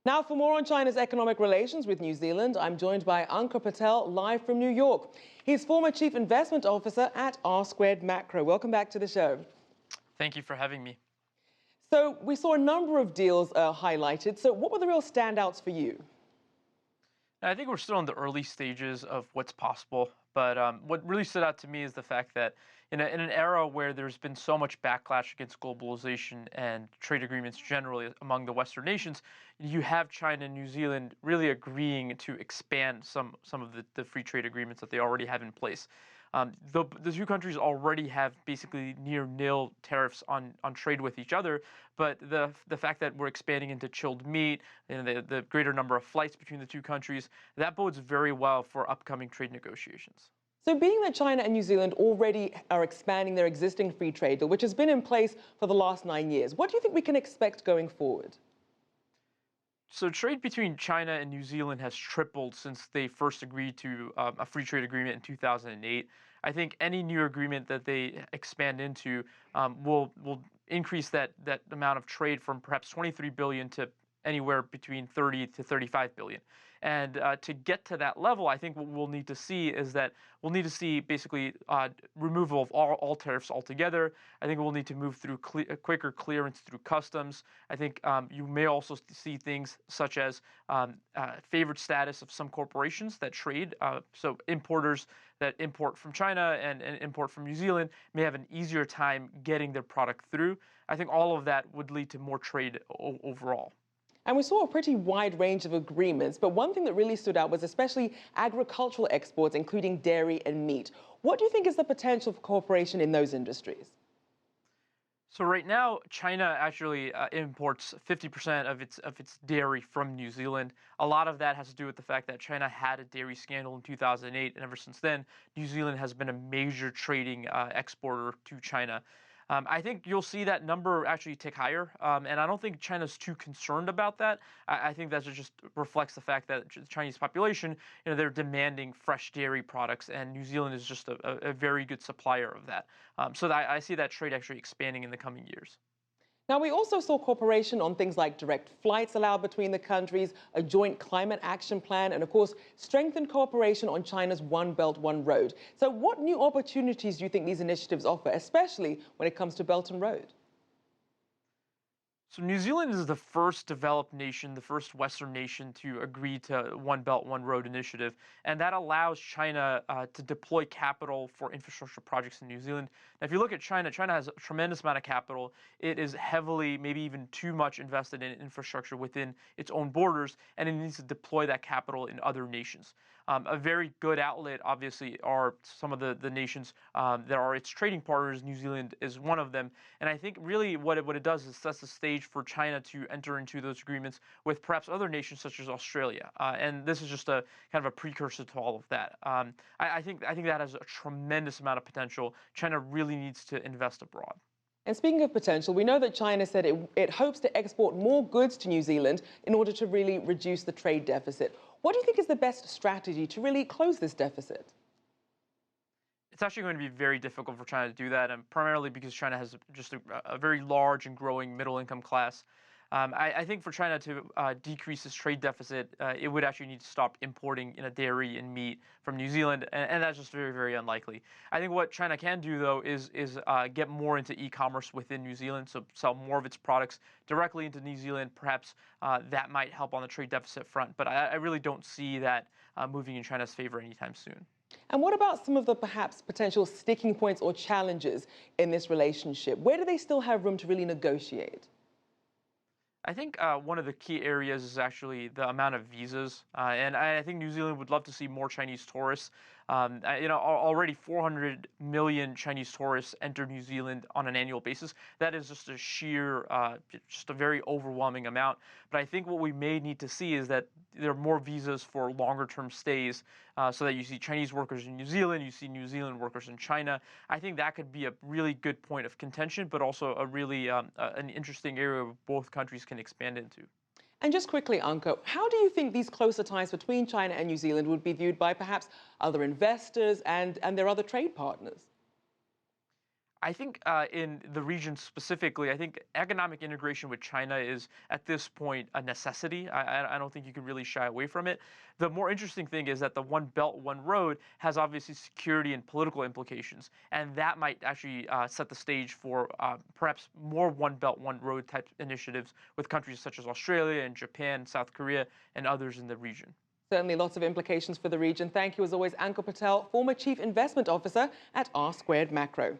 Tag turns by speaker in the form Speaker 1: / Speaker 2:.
Speaker 1: Now, for more on China's economic relations with New Zealand, I'm joined by Ankur Patel, live from New York. He's former Chief Investment Officer at R2 Macro. Welcome back to the show.
Speaker 2: Thank you for having me.
Speaker 1: So we saw a number of deals highlighted. So what were the real standouts for you?
Speaker 2: I think we're still in the early stages of what's possible, but what really stood out to me is the fact that in an era where there's been so much backlash against globalization and trade agreements generally among the Western nations, you have China and New Zealand really agreeing to expand some of the free trade agreements that they already have in place. The two countries already have basically near nil tariffs on trade with each other, but the fact that we're expanding into chilled meat and the greater number of flights between the two countries, that bodes very well for upcoming trade negotiations.
Speaker 1: So being that China and New Zealand already are expanding their existing free trade deal, which has been in place for the last 9 years, what do you think we can expect going forward?
Speaker 2: So trade between China and New Zealand has tripled since they first agreed to a free trade agreement in 2008. I think any new agreement that they expand into will increase that amount of trade from perhaps 23 billion to anywhere between 30 to 35 billion. And to get to that level, I think what we'll need to see is that we'll need to see basically removal of all tariffs altogether. I think we'll need to move through quicker clearance through customs. I think you may also see things such as favored status of some corporations that trade. So importers that import from China and import from New Zealand may have an easier time getting their product through. I think all of that would lead to more trade overall.
Speaker 1: And we saw a pretty wide range of agreements, but one thing that really stood out was especially agricultural exports, including dairy and meat. What do you think is the potential for cooperation in those industries?
Speaker 2: So right now, China actually imports 50% of its dairy from New Zealand. A lot of that has to do with the fact that China had a dairy scandal in 2008, and ever since then, New Zealand has been a major trading exporter to China. I think you'll see that number actually tick higher, and I don't think China's too concerned about that. I think that just reflects the fact that the Chinese population, they're demanding fresh dairy products, and New Zealand is just a very good supplier of that. So I see that trade actually expanding in the coming years.
Speaker 1: Now, we also saw cooperation on things like direct flights allowed between the countries, a joint climate action plan, and of course, strengthened cooperation on China's One Belt, One Road. So what new opportunities do you think these initiatives offer, especially when it comes to Belt and Road?
Speaker 2: So New Zealand is the first developed nation, the first Western nation to agree to One Belt, One Road initiative, and that allows China to deploy capital for infrastructure projects in New Zealand. Now, if you look at China, China has a tremendous amount of capital. It is heavily, maybe even too much invested in infrastructure within its own borders, and it needs to deploy that capital in other nations. A very good outlet, obviously, are some of the nations that are its trading partners. New Zealand is one of them. And I think really what it does is sets the stage for China to enter into those agreements with perhaps other nations such as Australia. And this is just a kind of a precursor to all of that. I think that has a tremendous amount of potential. China really needs to invest abroad.
Speaker 1: And speaking of potential, we know that China said it hopes to export more goods to New Zealand in order to really reduce the trade deficit. What do you think is the best strategy to really close this deficit?
Speaker 2: It's actually going to be very difficult for China to do that, and primarily because China has just a very large and growing middle-income class. I think for China to decrease its trade deficit, it would actually need to stop importing dairy and meat from New Zealand, and that's just very, very unlikely. I think what China can do, though, is get more into e-commerce within New Zealand, so sell more of its products directly into New Zealand. Perhaps that might help on the trade deficit front, but I really don't see that moving in China's favor anytime soon.
Speaker 1: And what about some of the perhaps potential sticking points or challenges in this relationship? Where do they still have room to really negotiate?
Speaker 2: I think one of the key areas is actually the amount of visas, and I think New Zealand would love to see more Chinese tourists. Already 400 million Chinese tourists enter New Zealand on an annual basis. That is just a sheer, just a very overwhelming amount. But I think what we may need to see is that there are more visas for longer-term stays, so that you see Chinese workers in New Zealand, you see New Zealand workers in China. I think that could be a really good point of contention, but also a really an interesting area where both countries can expand into.
Speaker 1: And just quickly, Ankur, how do you think these closer ties between China and New Zealand would be viewed by perhaps other investors and their other trade partners?
Speaker 2: I think in the region specifically, I think economic integration with China is at this point a necessity. I don't think you can really shy away from it. The more interesting thing is that the One Belt, One Road has obviously security and political implications, and that might actually set the stage for perhaps more One Belt, One Road type initiatives with countries such as Australia and Japan, South Korea, and others in the region.
Speaker 1: Certainly lots of implications for the region. Thank you, as always, Ankur Patel, former Chief Investment Officer at R Squared Macro.